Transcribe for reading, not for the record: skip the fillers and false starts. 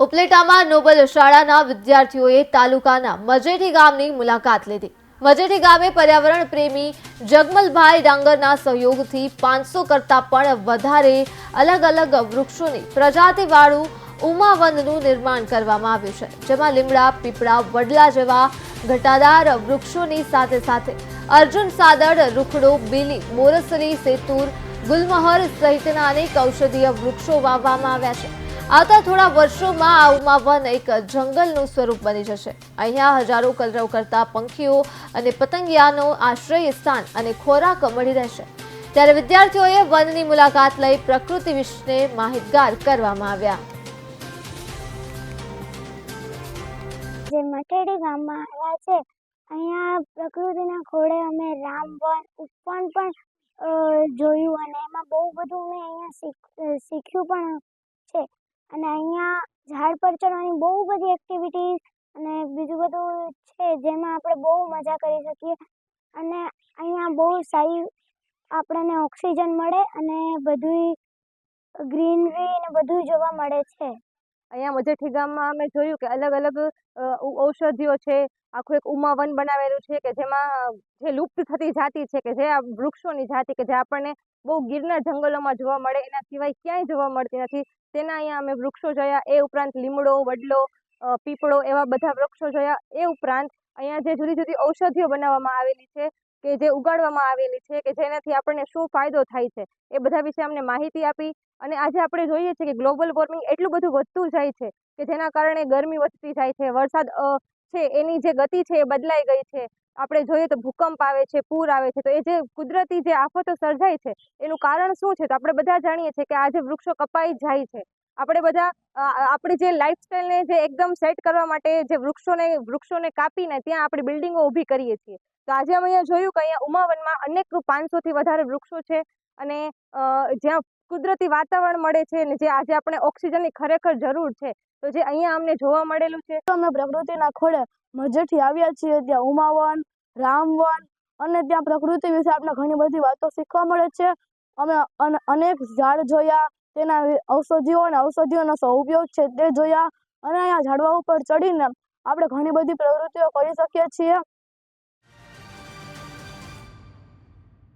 ઉપલેટામાં Nobel શાળાના વિદ્યાર્થીઓએ તાલુકાના મજેઠી ગામની મુલાકાત લીધી। મજેઠી ગામે પર્યાવરણ પ્રેમી જગમલભાઈ ડાંગરના સહયોગથી 500 કરતા પણ વધારે અલગ અલગ વૃક્ષોની પ્રજાતિવાળું ઉમાવનનું નિર્માણ કરવામાં આવ્યું છે, જેમાં લીમડા, પીપળા, વડલા જેવા ઘટાદાર વૃક્ષોની સાથે સાથે અર્જુન સાદડ, રૂખડો, બીલી, મોરસરી, સેતુર, ગુલમહોર સહિતના અનેક ઔષધીય વૃક્ષો વાવવામાં આવ્યા છે। આવતા થોડા વર્ષોમાં આ ઉમાવન એક જંગલનું સ્વરૂપ બની જશે। અહીંયા હજારો કલરવ કરતા પંખીઓ અને પતંગિયાનો આશ્રય સ્થાન અને ખોરાક મળી રહેશે। ત્યારે વિદ્યાર્થીઓએ વનની મુલાકાત લઈ પ્રકૃતિ વિશે માહિતગાર કરવામાં આવ્યા। જે મટેડી ગામમાં આવ્યા છે, અહીંયા પ્રકૃતિના ખોળે અમે રામવન, ઉપવન પણ જોયું અને એમાં બહુ બધું મેં અહીંયા શીખ્યું પણ છે। અને અહીંયા ઝાડ પર ચડવાની બહુ બધી એક્ટિવિટીઝ અને બીજું બધું છે, જેમાં આપણે બહુ મજા કરી શકીએ અને અહીંયા બહુ સારી આપણને ઓક્સિજન મળે અને બધું ગ્રીનરી અને બધું જોવા મળે છે। અહીંયા મજેઠી ગામમાં અમે જોયું કે અલગ અલગ ઔષધિઓ છે, આખું એક ઉમાવન બનાવેલું છે કે જેમાં જે લુપ્ત થતી જાતિ છે કે જે આ વૃક્ષોની જાતિ કે જે આપણને બહુ ગીરના જંગલોમાં જોવા મળે, એના સિવાય ક્યાંય જોવા મળતી નથી, તેના અહીંયા અમે વૃક્ષો જોયા। એ ઉપરાંત લીમડો, વડલો, પીપળો એવા બધા વૃક્ષો જોયા। એ ઉપરાંત અહીંયા જે જુદી જુદી ઔષધિઓ બનાવવામાં આવેલી છે કે જે ઉગાડવામાં આવેલી છે કે જેનાથી આપણને શું ફાયદો થાય છે, એ બધા વિશે અમને માહિતી આપી। અને આજે આપણે જોઈએ છીએ કે ગ્લોબલ વોર્મિંગ એટલું બધું વધતું જાય છે કે જેના કારણે ગરમી વધતી જાય છે, વરસાદ છે એની જે ગતિ છે એ બદલાઈ ગઈ છે। આપણે જોઈએ તો ભૂકંપ આવે છે, પૂર આવે છે, તો એ જે કુદરતી જે આફતો સર્જાય છે એનું કારણ શું છે? તો આપણે બધા જાણીએ છીએ કે આ જે વૃક્ષો કપાઈ જાય છે, આપણે બધા આપણી જે લાઈફસ્ટાઈલને જે એકદમ સેટ કરવા માટે જે વૃક્ષોને કાપીને ત્યાં આપણી બિલ્ડિંગો ઊભી કરીએ છીએ। તો આજે અમે અહીંયા જોયું કે અહીંયા ઉમાવનમાં અનેક 500થી વધારે વૃક્ષો છે અને જ્યાં કુદરતી વાતાવરણ મળે છે અને જે આજે આપણે ઓક્સિજનની ખરેખર જરૂર છે, તો જે અહીંયા અમને જોવા મળેલું છે। અમે પ્રકૃતિના ખોળે મજેઠી આવ્યા છીએ, ત્યાં ઉમાવન, રામવન અને ત્યાં પ્રકૃતિ વિશે આપણે ઘણી બધી વાતો શીખવા મળે છે। અમે અનેક ઝાડ જોયા, તેના ઔષધિઓ અને ઔષધિઓનો ઉપયોગ છે તે જોયા અને અહીંયા ઝાડવા ઉપર ચડીને આપણે ઘણી બધી પ્રવૃત્તિઓ કરી શકીએ છીએ।